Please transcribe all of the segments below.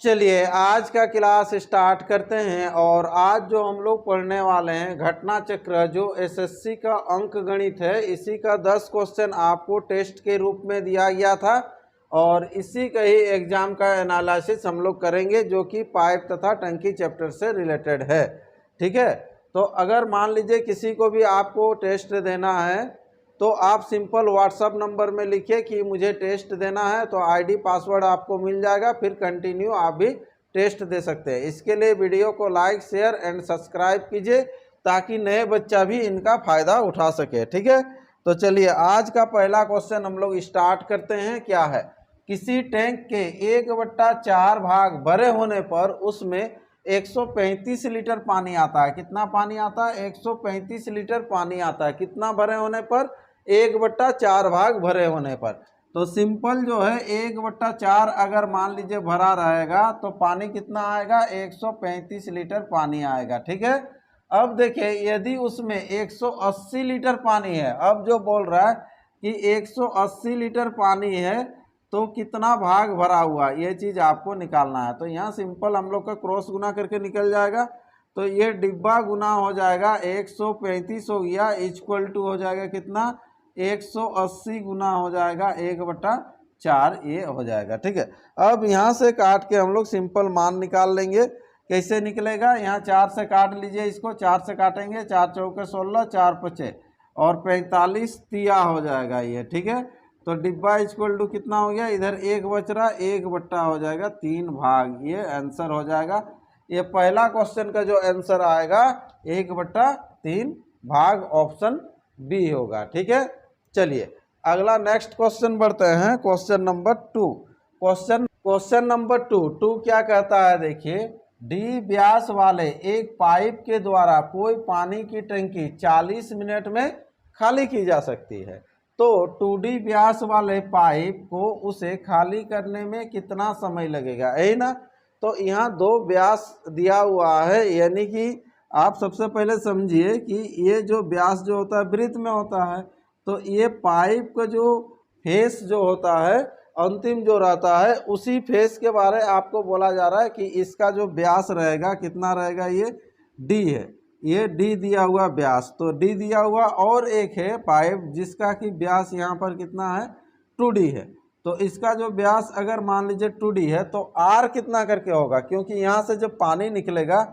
चलिए आज का क्लास स्टार्ट करते हैं। और आज जो हम लोग पढ़ने वाले हैं घटना चक्र, जो एसएससी का अंक गणित है, इसी का 10 क्वेश्चन आपको टेस्ट के रूप में दिया गया था और इसी का ही एग्जाम का एनालिसिस हम लोग करेंगे, जो कि पाइप तथा टंकी चैप्टर से रिलेटेड है। ठीक है, तो अगर मान लीजिए किसी को भी आपको टेस्ट देना है तो आप सिंपल व्हाट्सअप नंबर में लिखिए कि मुझे टेस्ट देना है, तो आईडी पासवर्ड आपको मिल जाएगा, फिर कंटिन्यू आप भी टेस्ट दे सकते हैं। इसके लिए वीडियो को लाइक शेयर एंड सब्सक्राइब कीजिए ताकि नए बच्चा भी इनका फ़ायदा उठा सके। ठीक है, तो चलिए आज का पहला क्वेश्चन हम लोग स्टार्ट करते हैं। क्या है, किसी टैंक के 1/4 भाग भरे होने पर उसमें 135 लीटर पानी आता है। कितना पानी आता है? 135 लीटर पानी आता है। कितना भरे होने पर? 1/4 भाग भरे होने पर। तो सिंपल जो है 1/4 अगर मान लीजिए भरा रहेगा तो पानी कितना आएगा? 135 लीटर पानी आएगा। ठीक है, अब देखिए यदि उसमें 180 लीटर पानी है, अब जो बोल रहा है कि 180 लीटर पानी है तो कितना भाग भरा हुआ, ये चीज़ आपको निकालना है। तो यहाँ सिंपल हम लोग का क्रॉस गुना करके निकल जाएगा। तो ये डिब्बा गुना हो जाएगा 135 हो गया, इक्वल टू हो जाएगा कितना? 180 गुना हो जाएगा 1/4, ये हो जाएगा। ठीक है, अब यहाँ से काट के हम लोग सिंपल मान निकाल लेंगे। कैसे निकलेगा? यहाँ 4 से काट लीजिए, इसको 4 से काटेंगे, 4 चौके 16, 4 पचे और 45 तिया हो जाएगा ये। ठीक है, तो डिब्बा इक्वल टू कितना हो गया? इधर 1 बच रहा, 1/, हो जाएगा 3 भाग, ये आंसर हो जाएगा। ये पहला क्वेश्चन का जो आंसर आएगा 1/3 भाग, ऑप्शन बी होगा। ठीक है, चलिए अगला नेक्स्ट क्वेश्चन बढ़ते हैं। Question number 2। क्वेश्चन नंबर 2 क्या कहता है? देखिए, डी व्यास वाले एक पाइप के द्वारा कोई पानी की टंकी 40 मिनट में खाली की जा सकती है। तो 2D व्यास वाले पाइप को उसे खाली करने में कितना समय लगेगा, यही ना? तो यहाँ 2 व्यास दिया हुआ है, यानी कि आप सबसे पहले समझिए कि ये जो व्यास जो होता है वृत्त में होता है, तो ये पाइप का जो फेस जो होता है, अंतिम जो रहता है, उसी फेस के बारे आपको बोला जा रहा है कि इसका जो व्यास रहेगा कितना रहेगा? ये D है, ये डी दिया हुआ व्यास, तो डी दिया हुआ और एक है पाइप जिसका कि व्यास यहाँ पर कितना है? 2D है। तो इसका जो व्यास अगर मान लीजिए 2D है तो आर कितना करके होगा? क्योंकि यहाँ से जब पानी निकलेगा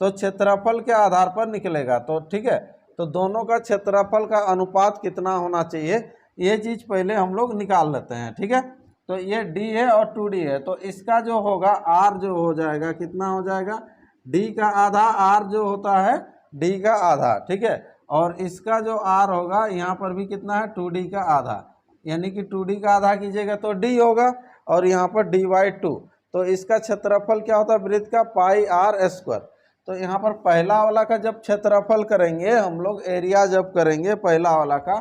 तो क्षेत्रफल के आधार पर निकलेगा। तो ठीक है, तो दोनों का क्षेत्रफल का अनुपात कितना होना चाहिए, ये चीज़ पहले हम लोग निकाल लेते हैं। ठीक है, तो ये डी है और 2D है, तो इसका जो होगा आर जो हो जाएगा कितना हो जाएगा? डी का आधा, आर जो होता है डी का आधा। ठीक है, और इसका जो आर होगा यहाँ पर भी कितना है? 2D का आधा, यानी कि 2D का आधा कीजिएगा तो डी होगा, और यहाँ पर D/2। तो इसका क्षेत्रफल क्या होता है वृत्त का? πr²। तो यहाँ पर पहला वाला का जब क्षेत्रफल करेंगे हम लोग, एरिया जब करेंगे पहला वाला का,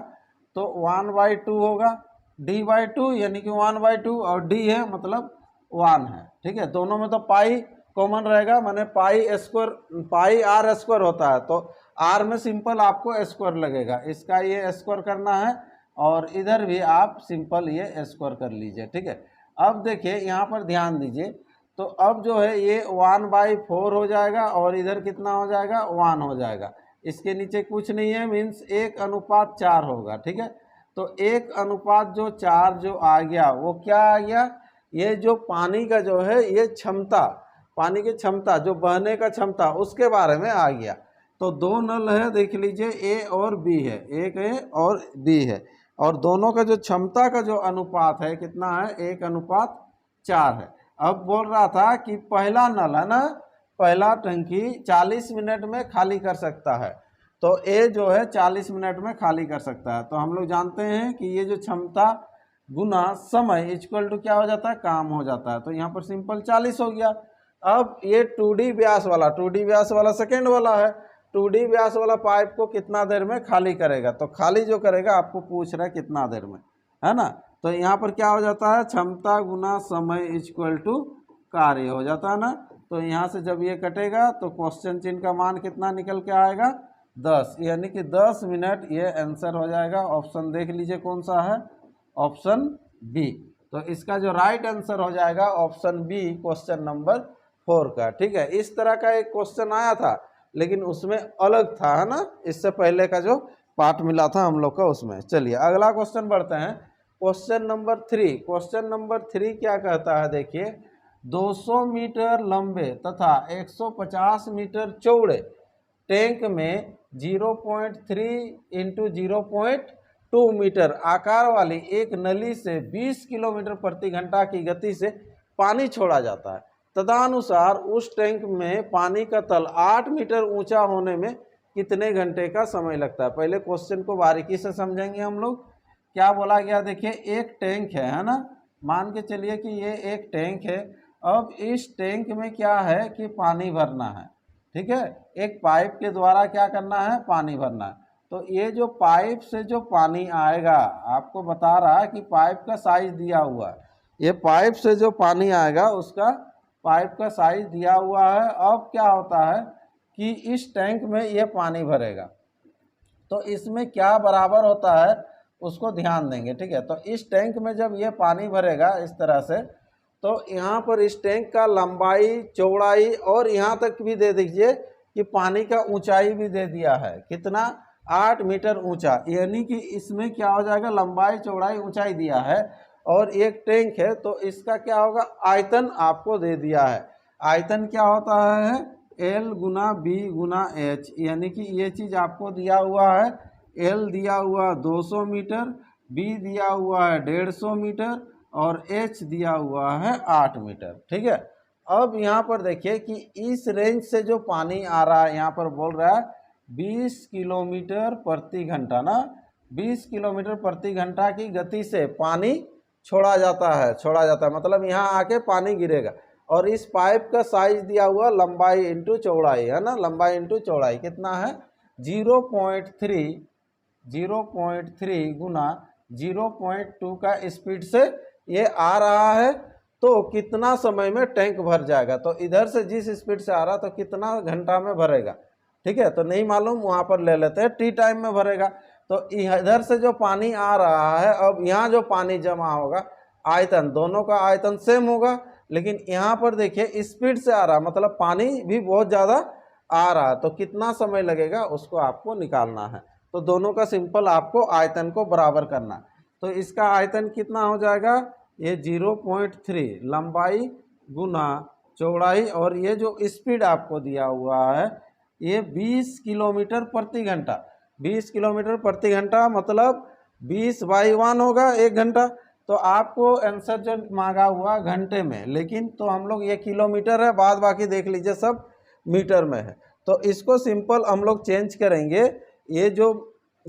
तो 1/2 होगा, D/2 यानी कि 1/2, और D है मतलब 1 है। ठीक है, दोनों में तो पाई कॉमन रहेगा, माने πr² होता है, तो r में सिंपल आपको स्क्वायर लगेगा, इसका ये स्क्वायर करना है और इधर भी आप सिंपल ये स्क्वायर कर लीजिए। ठीक है, अब देखिए यहाँ पर ध्यान दीजिए, तो अब जो है ये 1/4 हो जाएगा और इधर कितना हो जाएगा? 1 हो जाएगा। इसके नीचे कुछ नहीं है, मीन्स 1/4 होगा। ठीक है, तो 1/4 जो आ गया वो क्या आ गया? ये जो पानी का जो है ये क्षमता, पानी की क्षमता, जो बहने का क्षमता, उसके बारे में आ गया। तो 2 नल है, देख लीजिए, ए और बी है, एक ए और बी है, और दोनों का जो क्षमता का जो अनुपात है कितना है? 1/4 है। अब बोल रहा था कि पहला नल है ना, पहला टंकी 40 मिनट में खाली कर सकता है, तो ए जो है 40 मिनट में खाली कर सकता है। तो हम लोग जानते हैं कि ये जो क्षमता गुना समय इक्वल टू क्या हो जाता है? काम हो जाता है। तो यहाँ पर सिंपल 40 हो गया। अब ये 2D व्यास वाला सेकेंड वाला है, 2D व्यास वाला पाइप को कितना देर में खाली करेगा? तो खाली जो करेगा आपको पूछ रहा है कितना देर में, है ना? तो यहाँ पर क्या हो जाता है? क्षमता गुना समय इक्वल टू कार्य हो जाता है ना। तो यहाँ से जब ये कटेगा तो क्वेश्चन चिन्ह का मान कितना निकल के आएगा? 10, यानी कि 10 मिनट, ये आंसर हो जाएगा। ऑप्शन देख लीजिए कौन सा है? Option B. तो इसका जो राइट आंसर हो जाएगा ऑप्शन बी क्वेश्चन नंबर 4 का। ठीक है, इस तरह का एक क्वेश्चन आया था लेकिन उसमें अलग था, है ना, इससे पहले का जो पार्ट मिला था हम लोग का उसमें। चलिए अगला क्वेश्चन बढ़ते हैं, क्वेश्चन नंबर 3। क्वेश्चन नंबर 3 क्या कहता है, देखिए 200 मीटर लंबे तथा 150 मीटर चौड़े टैंक में 0.3 इंटू 0.2 मीटर आकार वाली एक नली से 20 किलोमीटर प्रति घंटा की गति से पानी छोड़ा जाता है। तदनुसार उस टैंक में पानी का तल 8 मीटर ऊंचा होने में कितने घंटे का समय लगता है। पहले क्वेश्चन को बारीकी से समझेंगे हम लोग। क्या बोला गया, देखिए एक टैंक है ना, मान के चलिए कि ये एक टैंक है। अब इस टैंक में क्या है कि पानी भरना है, ठीक है, एक पाइप के द्वारा क्या करना है, पानी भरना है। तो ये जो पाइप से जो पानी आएगा, आपको बता रहा है कि पाइप का साइज दिया हुआ है, ये पाइप से जो पानी आएगा उसका पाइप का साइज दिया हुआ है। अब क्या होता है कि इस टैंक में ये पानी भरेगा, तो इसमें क्या बराबर होता है उसको ध्यान देंगे। ठीक है, तो इस टैंक में जब ये पानी भरेगा इस तरह से, तो यहाँ पर इस टैंक का लंबाई चौड़ाई और यहाँ तक भी दे दीजिए कि पानी का ऊंचाई भी दे दिया है, कितना, 8 मीटर ऊंचा, यानी कि इसमें क्या हो जाएगा, लंबाई चौड़ाई ऊंचाई दिया है और एक टैंक है, तो इसका क्या होगा, आयतन आपको दे दिया है। आयतन क्या होता है, L गुना बी गुना एच, यानी कि ये चीज़ आपको दिया हुआ है। L दिया हुआ 200 मीटर, B दिया हुआ है 150 मीटर और H दिया हुआ है 8 मीटर। ठीक है, अब यहाँ पर देखिए कि इस रेंज से जो पानी आ रहा है, यहाँ पर बोल रहा है 20 किलोमीटर प्रति घंटा ना, 20 किलोमीटर प्रति घंटा की गति से पानी छोड़ा जाता है, मतलब यहाँ आके पानी गिरेगा। और इस पाइप का साइज दिया हुआ लंबाई इंटू चौड़ाई, है ना, लंबाई इंटू चौड़ाई कितना है, 0.3 गुना 0.2 का स्पीड से ये आ रहा है। तो कितना समय में टैंक भर जाएगा, तो इधर से जिस स्पीड से आ रहा तो कितना घंटा में भरेगा। ठीक है, तो नहीं मालूम, वहाँ पर ले लेते हैं, टी टाइम में भरेगा। तो इधर से जो पानी आ रहा है, अब यहाँ जो पानी जमा होगा, आयतन, दोनों का आयतन सेम होगा, लेकिन यहाँ पर देखिए स्पीड से आ रहा, मतलब पानी भी बहुत ज़्यादा आ रहा, तो कितना समय लगेगा उसको आपको निकालना है। तो दोनों का सिंपल आपको आयतन को बराबर करना। तो इसका आयतन कितना हो जाएगा, ये 0.3 लंबाई गुना चौड़ाई और ये जो स्पीड आपको दिया हुआ है ये 20 किलोमीटर प्रति घंटा। 20 किलोमीटर प्रति घंटा मतलब 20/1 होगा 1 घंटा। तो आपको आंसर जो मांगा हुआ घंटे में, लेकिन तो हम लोग ये किलोमीटर है, बाद बाकी देख लीजिए सब मीटर में है। तो इसको सिंपल हम लोग चेंज करेंगे, ये जो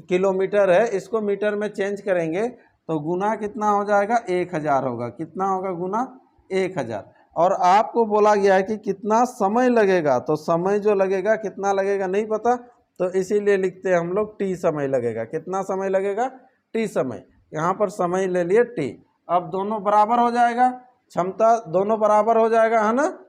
किलोमीटर है इसको मीटर में चेंज करेंगे तो गुना कितना हो जाएगा, 1000 होगा। कितना होगा, गुना 1000। और आपको बोला गया है कि कितना समय लगेगा, तो समय जो लगेगा कितना लगेगा नहीं पता, तो इसीलिए लिखते हैं हम लोग टी समय लगेगा। कितना समय लगेगा, टी समय, यहाँ पर समय ले लिए टी। अब दोनों बराबर हो जाएगा, क्षमता दोनों बराबर हो जाएगा, है ना,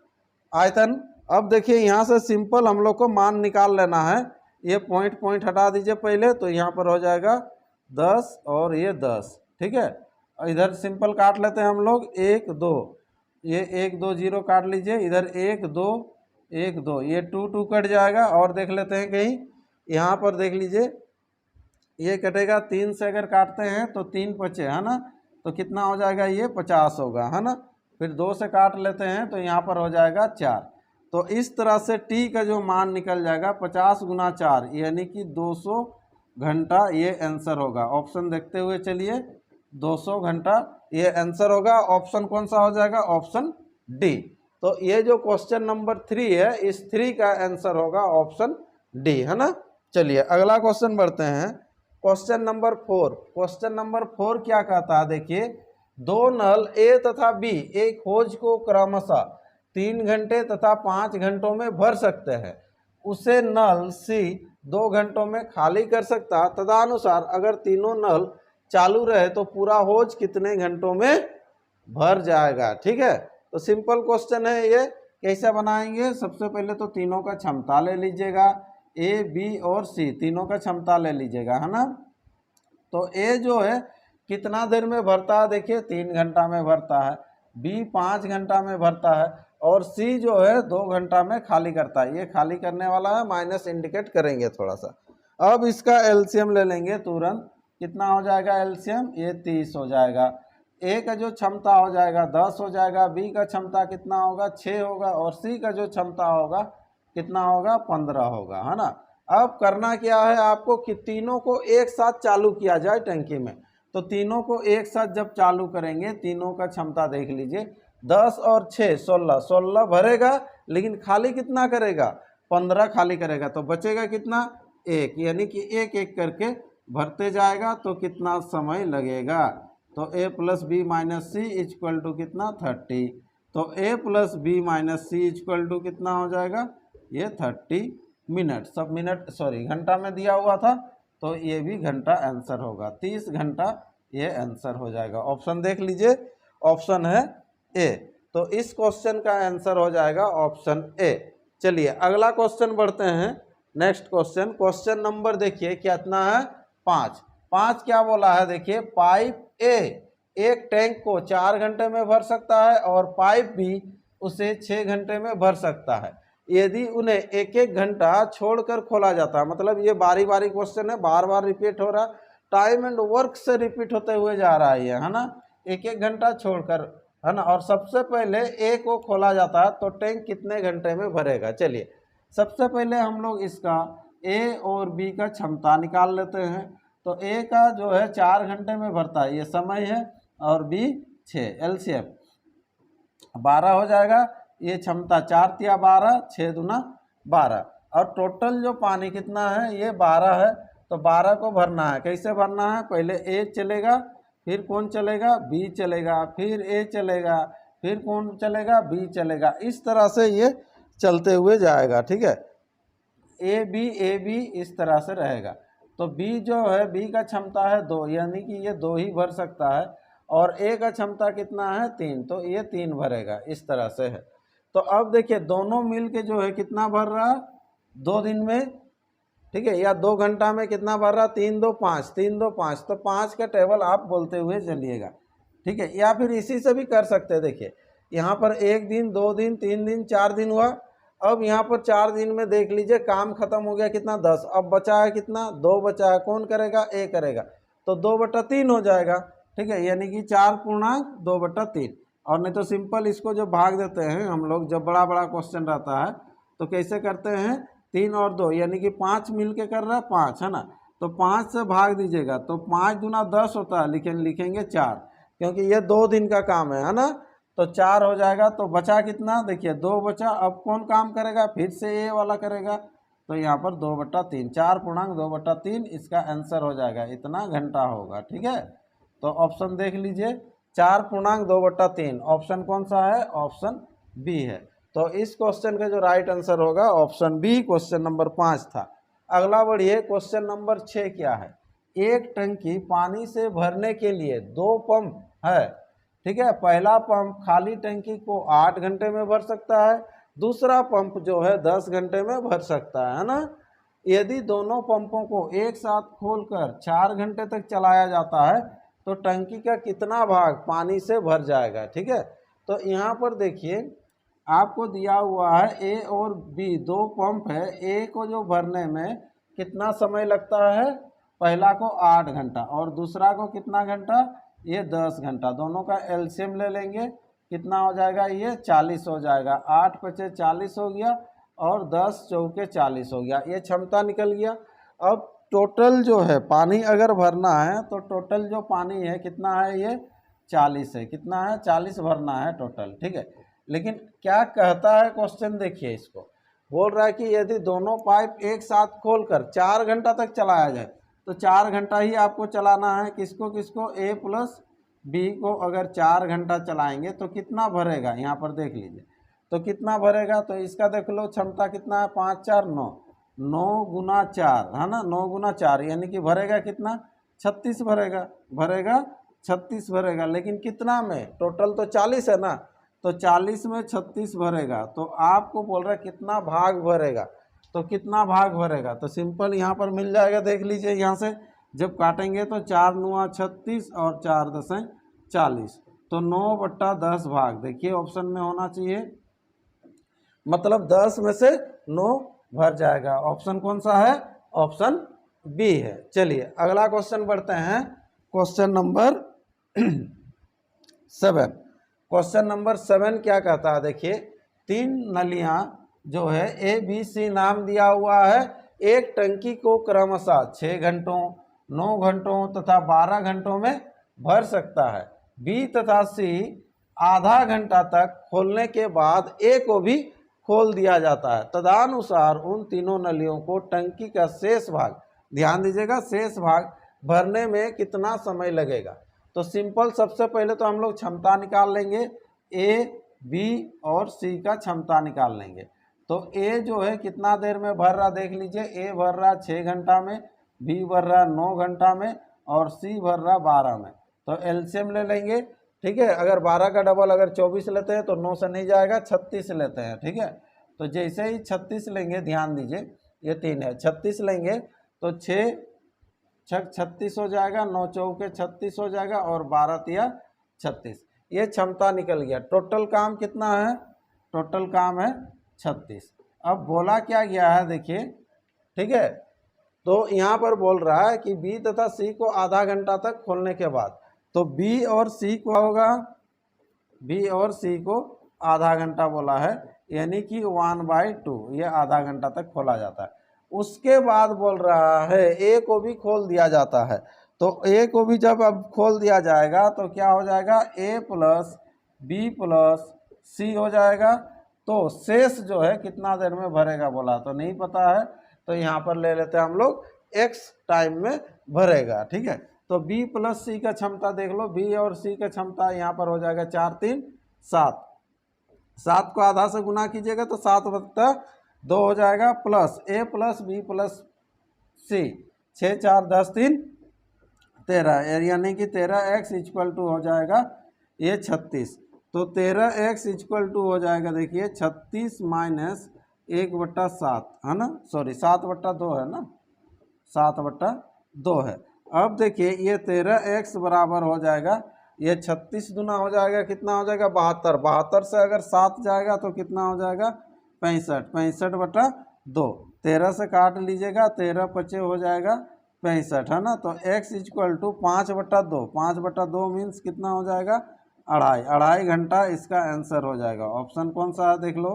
आयतन। अब देखिए यहाँ से सिंपल हम लोग को मान निकाल लेना है। ये पॉइंट हटा दीजिए पहले, तो यहाँ पर हो जाएगा 10 और ये 10। ठीक है, इधर सिंपल काट लेते हैं हम लोग, 1 2, ये 1 2 0 काट लीजिए, इधर 1 2 1 2, ये 2 2 कट जाएगा। और देख लेते हैं कहीं, यहाँ पर देख लीजिए ये कटेगा, 3 से अगर काटते हैं तो 3 बचे, है ना, तो कितना हो जाएगा, ये 50 होगा, है ना। फिर 2 से काट लेते हैं तो यहाँ पर हो जाएगा 4। तो इस तरह से टी का जो मान निकल जाएगा 50 गुना 4, यानी कि 200 घंटा, ये आंसर होगा। ऑप्शन देखते हुए चलिए, 200 घंटा ये आंसर होगा। ऑप्शन कौन सा हो जाएगा, ऑप्शन डी। तो ये जो क्वेश्चन नंबर 3 है, इस 3 का आंसर होगा ऑप्शन डी, है ना। चलिए अगला क्वेश्चन बढ़ते हैं, क्वेश्चन नंबर 4। क्वेश्चन नंबर 4 क्या कहता है, देखिए 2 नल ए तथा बी एक होज को क्रमशः 3 घंटे तथा 5 घंटों में भर सकते हैं, उसे नल सी 2 घंटों में खाली कर सकता। तदनुसार अगर तीनों नल चालू रहे तो पूरा होज कितने घंटों में भर जाएगा। ठीक है, तो सिंपल क्वेश्चन है ये। कैसे बनाएंगे, सबसे पहले तो तीनों का क्षमता ले लीजिएगा, ए बी और सी तीनों का क्षमता ले लीजिएगा, है ना। तो ए जो है कितना देर में भरता है, देखिए 3 घंटा में भरता है, बी 5 घंटा में भरता है और सी जो है 2 घंटा में खाली करता है। ये खाली करने वाला है, माइनस इंडिकेट करेंगे थोड़ा सा। अब इसका एलसीएम ले लेंगे तुरंत, कितना हो जाएगा एलसीएम, ये 30 हो जाएगा। ए का जो क्षमता हो जाएगा 10 हो जाएगा, बी का क्षमता कितना होगा 6 होगा और सी का जो क्षमता होगा कितना होगा 15 होगा, है ना। अब करना क्या है आपको कि तीनों को एक साथ चालू किया जाए टंकी में। तो तीनों को एक साथ जब चालू करेंगे, तीनों का क्षमता देख लीजिए, 10 और 6 16 भरेगा, लेकिन खाली कितना करेगा 15 खाली करेगा, तो बचेगा कितना 1, यानी कि एक एक करके भरते जाएगा। तो कितना समय लगेगा, तो a plus B minus C equal to कितना 30। तो a plus B minus C equal to कितना हो जाएगा, ये 30 मिनट, सब मिनट सॉरी घंटा में दिया हुआ था, तो ये भी घंटा आंसर होगा, 30 घंटा ये आंसर हो जाएगा। ऑप्शन देख लीजिए, ऑप्शन है ए। तो इस क्वेश्चन का आंसर हो जाएगा ऑप्शन ए। चलिए अगला क्वेश्चन बढ़ते हैं, नेक्स्ट क्वेश्चन। क्वेश्चन नंबर देखिए कितना है 5। 5 क्या बोला है, देखिए पाइप ए एक टैंक को 4 घंटे में भर सकता है और पाइप बी उसे 6 घंटे में भर सकता है। यदि उन्हें एक एक घंटा छोड़कर खोला जाता है, मतलब ये बारी बारी क्वेश्चन है, बार बार रिपीट हो रहा, टाइम एंड वर्क से रिपीट होते हुए जा रहा है ये, है ना, एक एक घंटा छोड़कर, है ना। और सबसे पहले ए को खोला जाता है तो टैंक कितने घंटे में भरेगा। चलिए सबसे पहले हम लोग इसका ए और बी का क्षमता निकाल लेते हैं। तो ए का जो है 4 घंटे में भरता है, ये समय है, और बी 6, एलसीएम 12 हो जाएगा, ये क्षमता 4 तिया 12, 6 दूना 12, और टोटल जो पानी कितना है ये 12 है। तो 12 को भरना है, कैसे भरना है, पहले ए चलेगा, फिर कौन चलेगा बी चलेगा, फिर ए चलेगा, फिर कौन चलेगा बी चलेगा, इस तरह से ये चलते हुए जाएगा, ठीक है। ए बी इस तरह से रहेगा। तो बी जो है, बी का क्षमता है 2, यानी कि ये 2 ही भर सकता है, और ए का क्षमता कितना है 3, तो ये 3 भरेगा, इस तरह से है। तो अब देखिए दोनों मिल के जो है कितना भर रहा 2 दिन में, ठीक है, या 2 घंटा में कितना भर रहा 3 2 5, 3 2 5, तो 5 का टेबल आप बोलते हुए चलिएगा, ठीक है। या फिर इसी से भी कर सकते हैं, देखिए यहाँ पर 1 दिन 2 दिन 3 दिन 4 दिन हुआ। अब यहाँ पर 4 दिन में देख लीजिए काम खत्म हो गया, कितना 10, अब बचा है कितना 2 बचा है, कौन करेगा ए करेगा, तो 2/3 हो जाएगा, ठीक है, यानी कि 4.2/3। और नहीं तो सिंपल इसको जो भाग देते हैं हम लोग, जब बड़ा बड़ा क्वेश्चन रहता है तो कैसे करते हैं, 3 और 2 यानी कि 5 मिल के कर रहा है 5, है ना, तो 5 से भाग दीजिएगा, तो 5 दूना 10 होता है, लेकिन लिखेंगे 4, क्योंकि ये 2 दिन का काम है ना। तो 4 हो जाएगा, तो बचा कितना, देखिए 2 बचा। अब कौन काम करेगा, फिर से ए वाला करेगा, तो यहाँ पर 2/3, 4.2/3 इसका आंसर हो जाएगा, इतना घंटा होगा, ठीक है। तो ऑप्शन देख लीजिए 4.2/3, ऑप्शन कौन सा है, ऑप्शन बी है। तो इस क्वेश्चन का जो राइट आंसर होगा ऑप्शन बी, क्वेश्चन नंबर 5 था। अगला बढ़िए, क्वेश्चन नंबर 6 क्या है, एक टंकी पानी से भरने के लिए 2 पंप है, ठीक है। पहला पंप खाली टंकी को 8 घंटे में भर सकता है, दूसरा पंप जो है 10 घंटे में भर सकता है ना। यदि दोनों पंपों को एक साथ खोलकर 4 घंटे तक चलाया जाता है तो टंकी का कितना भाग पानी से भर जाएगा, ठीक है। तो यहाँ पर देखिए आपको दिया हुआ है ए और बी 2 पंप है, ए को जो भरने में कितना समय लगता है, पहला को 8 घंटा और दूसरा को कितना घंटा, ये 10 घंटा। दोनों का एलसीएम ले लेंगे, कितना हो जाएगा, ये 40 हो जाएगा, 8 × 5 40 हो गया, और 10 × 4 40 हो गया, ये क्षमता निकल गया। अब टोटल जो है पानी अगर भरना है तो टोटल जो पानी है कितना है, ये 40 है, कितना है 40 भरना है टोटल, ठीक है। लेकिन क्या कहता है क्वेश्चन, देखिए इसको बोल रहा है कि यदि दोनों पाइप एक साथ खोलकर 4 घंटा तक चलाया जाए तो 4 घंटा ही आपको चलाना है, किसको किसको, ए प्लस बी को अगर 4 घंटा चलाएंगे तो कितना भरेगा, यहाँ पर देख लीजिए तो कितना भरेगा। तो इसका देख लो क्षमता कितना है, 5 4 9, 9 × 4 है ना, 9 × 4 यानी कि भरेगा कितना 36 भरेगा 36 भरेगा, लेकिन कितना में, टोटल तो 40 है ना, तो 40 में 36 भरेगा। तो आपको बोल रहा है कितना भाग भरेगा, तो कितना भाग भरेगा, तो सिंपल यहाँ पर मिल जाएगा, देख लीजिए यहाँ से जब काटेंगे तो 4 9 36 और 4 10 40, तो 9/10 भाग, देखिए ऑप्शन में होना चाहिए, मतलब 10 में से 9 भर जाएगा। ऑप्शन कौन सा है? ऑप्शन बी है। चलिए अगला क्वेश्चन बढ़ते हैं, क्वेश्चन नंबर 7। क्वेश्चन नंबर 7 क्या कहता है, देखिए 3 नलियां जो है ए बी सी नाम दिया हुआ है, एक टंकी को क्रमशः 6 घंटों, 9 घंटों तथा 12 घंटों में भर सकता है। बी तथा सी आधा घंटा तक खोलने के बाद ए को भी खोल दिया जाता है। तदनुसार उन तीनों नलियों को टंकी का शेष भाग, ध्यान दीजिएगा, शेष भाग भरने में कितना समय लगेगा। तो सिंपल, सबसे पहले तो हम लोग क्षमता निकाल लेंगे, ए बी और सी का क्षमता निकाल लेंगे। तो ए जो है कितना देर में भर रहा, देख लीजिए, ए भर रहा 6 घंटा में, बी भर रहा 9 घंटा में और सी भर रहा 12 में। तो एलसीएम ले लेंगे, ठीक है। अगर 12 का डबल अगर 24 लेते हैं तो 9 से नहीं जाएगा, 36 लेते हैं, ठीक है। तो जैसे ही 36 लेंगे, ध्यान दीजिए ये 3 है, 36 लेंगे तो 6 छक 36 हो जाएगा, 9 चौके 36 हो जाएगा और 12 तिया 36, ये क्षमता निकल गया। टोटल काम कितना है? टोटल काम है 36। अब बोला क्या गया है देखिए, ठीक है। तो यहाँ पर बोल रहा है कि बी तथा सी को आधा घंटा तक खोलने के बाद, तो बी और सी को होगा, बी और सी को आधा घंटा बोला है, यानी कि 1/2, ये आधा घंटा तक खोला जाता है। उसके बाद बोल रहा है ए को भी खोल दिया जाता है। तो ए को भी जब अब खोल दिया जाएगा तो क्या हो जाएगा, ए प्लस बी प्लस सी हो जाएगा। तो शेष जो है कितना देर में भरेगा बोला तो नहीं पता है, तो यहाँ पर ले लेते हैं हम लोग एक्स टाइम में भरेगा, ठीक है। तो बी प्लस सी का क्षमता देख लो, बी और सी का क्षमता यहाँ पर हो जाएगा 4 3 7, 7 को आधा से गुना कीजिएगा तो 7/2 हो जाएगा, प्लस ए प्लस बी प्लस सी, 6 4 10 3 13, यानी कि 13x इक्वल टू हो जाएगा ये 36। तो 13x इक्वल टू हो जाएगा, देखिए 36 माइनस 1/7 है ना, सॉरी 7/2 है ना, 7/2 है। अब देखिए ये 13x बराबर हो जाएगा, ये 36 दुना हो जाएगा, कितना हो जाएगा 72, 72 से अगर 7 जाएगा तो कितना हो जाएगा 65, 65/2, 13 से काट लीजिएगा, 13 पचे हो जाएगा 65 है ना। तो x इक्वल टू 5/2, 5/2 मीन्स कितना हो जाएगा 2.5 घंटा, इसका आंसर हो जाएगा। ऑप्शन कौन सा है देख लो,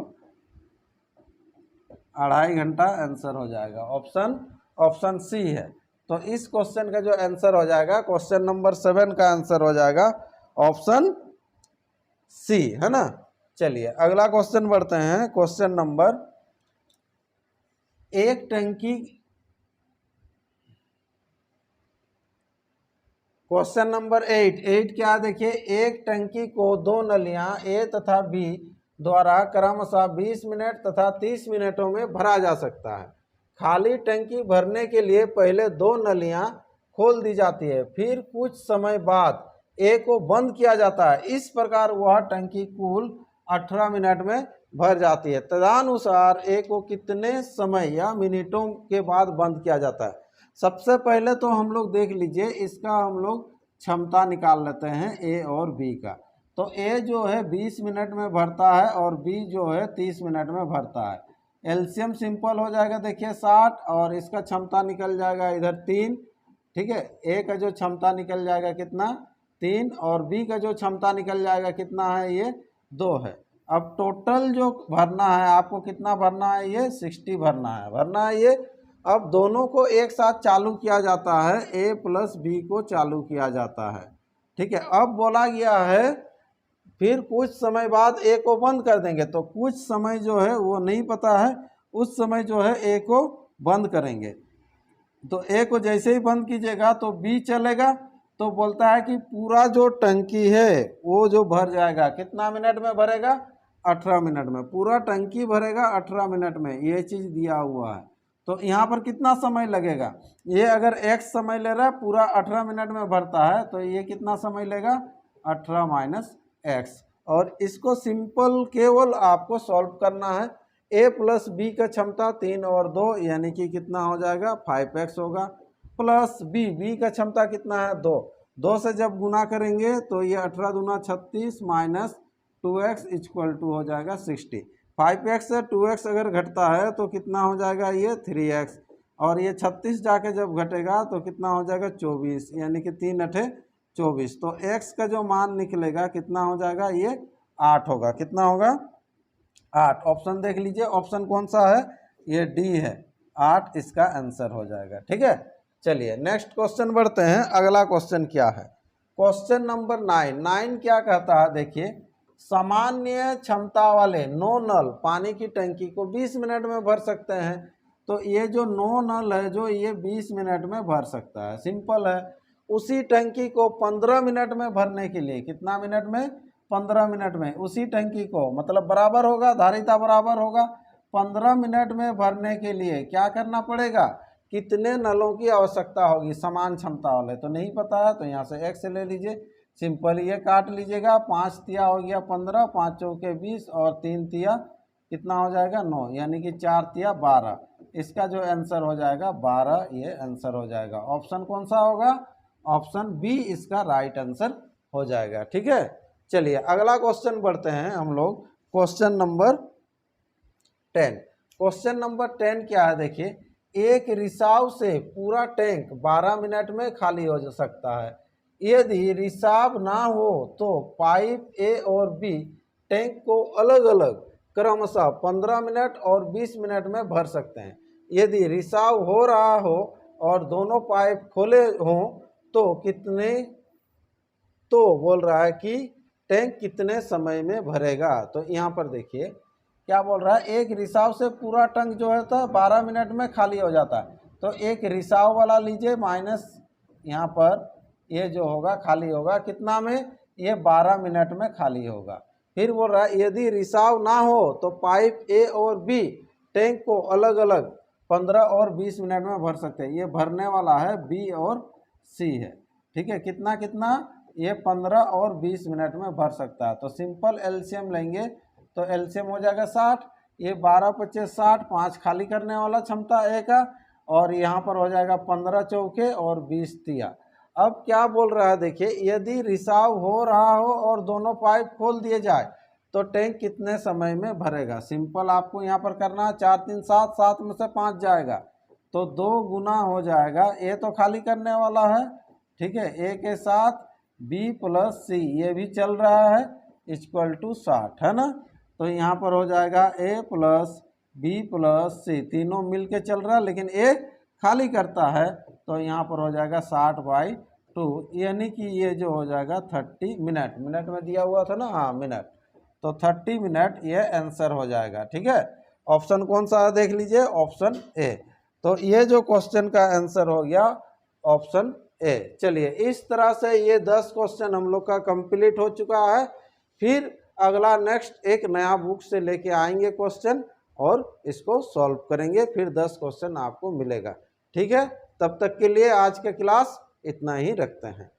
2.5 घंटा आंसर हो जाएगा। ऑप्शन सी है। तो इस क्वेश्चन का जो आंसर हो जाएगा, क्वेश्चन नंबर 7 का आंसर हो जाएगा ऑप्शन सी, है ना। चलिए अगला क्वेश्चन बढ़ते हैं, क्वेश्चन नंबर, एक टंकी, क्वेश्चन नंबर 8 क्या है देखिए, एक टंकी को 2 नलियां ए तथा बी द्वारा क्रमशः 20 मिनट तथा 30 मिनटों में भरा जा सकता है। खाली टंकी भरने के लिए पहले 2 नलियां खोल दी जाती है, फिर कुछ समय बाद ए को बंद किया जाता है। इस प्रकार वह टंकी कुल 18 मिनट में भर जाती है। तदनुसार ए को कितने समय या मिनटों के बाद बंद किया जाता है। सबसे पहले तो हम लोग देख लीजिए, इसका हम लोग क्षमता निकाल लेते हैं ए और बी का। तो ए जो है 20 मिनट में भरता है और बी जो है 30 मिनट में भरता है। एलसीएम सिंपल हो जाएगा, देखिए 60, और इसका क्षमता निकल जाएगा इधर 3, ठीक है। ए का जो क्षमता निकल जाएगा कितना 3, और बी का जो क्षमता निकल जाएगा कितना है, ये 2 है। अब टोटल जो भरना है आपको, कितना भरना है, ये 60 भरना है ये। अब दोनों को एक साथ चालू किया जाता है, ए प्लस बी को चालू किया जाता है, ठीक है। अब बोला गया है फिर कुछ समय बाद ए को बंद कर देंगे, तो कुछ समय जो है वो नहीं पता है, उस समय जो है ए को बंद करेंगे। तो ए को जैसे ही बंद कीजिएगा तो बी चलेगा, तो बोलता है कि पूरा जो टंकी है वो जो भर जाएगा, कितना मिनट में भरेगा 18 मिनट में, पूरा टंकी भरेगा 18 मिनट में, ये चीज़ दिया हुआ है। तो यहाँ पर कितना समय लगेगा, ये अगर x समय ले रहा है, पूरा 18 मिनट में भरता है, तो ये कितना समय लेगा 18 माइनस x। और इसको सिंपल केवल आपको सॉल्व करना है। a प्लस बी का क्षमता 3 और 2 यानी कि कितना हो जाएगा 5x होगा। प्लस बी, बी का क्षमता कितना है 2, 2 से जब गुना करेंगे तो ये 18 दूना 36 माइनस 2x इक्वल टू हो जाएगा 60। 5x से 2x अगर घटता है तो कितना हो जाएगा ये 3x, और ये 36 जाके जब घटेगा तो कितना हो जाएगा 24, यानी कि 3 अठे 24। तो x का जो मान निकलेगा कितना हो जाएगा ये 8 होगा। कितना होगा 8। ऑप्शन देख लीजिए, ऑप्शन कौन सा है, ये डी है, 8 इसका आंसर हो जाएगा। ठीक है, चलिए नेक्स्ट क्वेश्चन बढ़ते हैं। अगला क्वेश्चन क्या है, क्वेश्चन नंबर 9 क्या कहता है, देखिए सामान्य क्षमता वाले 9 नल पानी की टंकी को 20 मिनट में भर सकते हैं। तो ये जो 9 नल है जो ये 20 मिनट में भर सकता है, सिंपल है। उसी टंकी को 15 मिनट में भरने के लिए, कितना मिनट में, 15 मिनट में, उसी टंकी को मतलब बराबर होगा, धारिता बराबर होगा, 15 मिनट में भरने के लिए क्या करना पड़ेगा, कितने नलों की आवश्यकता होगी समान क्षमता वाले, तो नहीं पता है तो यहाँ से x ले लीजिए, सिंपल ये काट लीजिएगा, 5 तिया हो गया 15, 5 चौके 20 और 3 तिया कितना हो जाएगा 9, यानी कि 4 तिया 12। इसका जो आंसर हो जाएगा 12, ये आंसर हो जाएगा। ऑप्शन कौन सा होगा, ऑप्शन बी इसका राइट आंसर हो जाएगा। ठीक है, चलिए अगला क्वेश्चन बढ़ते हैं हम लोग, क्वेश्चन नंबर 10। क्वेश्चन नंबर 10 क्या है, देखिए एक रिसाव से पूरा टैंक 12 मिनट में खाली हो सकता है। यदि रिसाव ना हो तो पाइप ए और बी टैंक को अलग अलग क्रमशः 15 मिनट और 20 मिनट में भर सकते हैं। यदि रिसाव हो रहा हो और दोनों पाइप खोले हों तो कितने, तो बोल रहा है कि टैंक कितने समय में भरेगा। तो यहाँ पर देखिए क्या बोल रहा है, एक रिसाव से पूरा टैंक जो है तो 12 मिनट में खाली हो जाता है। तो एक रिसाव वाला लीजिए माइनस यहाँ पर ये जो होगा खाली होगा कितना में, ये 12 मिनट में खाली होगा। फिर बोल रहा है यदि रिसाव ना हो तो पाइप ए और बी टैंक को अलग अलग 15 और 20 मिनट में भर सकते हैं। ये भरने वाला है बी और सी है। ठीक है, कितना कितना, ये 15 और 20 मिनट में भर सकता है। तो सिंपल एलसीएम लेंगे तो एलसीएम हो जाएगा 60, ये 12 25 60, 5 खाली करने वाला क्षमता ए का, और यहाँ पर हो जाएगा 15 चौके और 20 तिया। अब क्या बोल रहा है, देखिए यदि रिसाव हो रहा हो और दोनों पाइप खोल दिए जाए तो टैंक कितने समय में भरेगा। सिंपल आपको यहाँ पर करना है, 4 3 7, 7 में से 5 जाएगा तो 2 गुना हो जाएगा, ए तो खाली करने वाला है। ठीक है, ए के साथ बी प्लस सी ये भी चल रहा है इक्वल टू 60 है ना। तो यहाँ पर हो जाएगा ए प्लस बी प्लस सी, तीनों मिल के चल रहा है लेकिन ए खाली करता है, तो यहाँ पर हो जाएगा 60/2, यानी कि ये जो हो जाएगा 30 मिनट, मिनट में दिया हुआ था ना, हाँ मिनट, तो 30 मिनट ये आंसर हो जाएगा। ठीक है, ऑप्शन कौन सा है देख लीजिए, ऑप्शन ए। तो ये जो क्वेश्चन का आंसर हो गया ऑप्शन ए। चलिए इस तरह से ये 10 क्वेश्चन हम लोग का कंप्लीट हो चुका है। फिर अगला नेक्स्ट एक नया बुक से लेके आएंगे क्वेश्चन और इसको सॉल्व करेंगे, फिर 10 क्वेश्चन आपको मिलेगा। ठीक है, तब तक के लिए आज का क्लास इतना ही रखते हैं।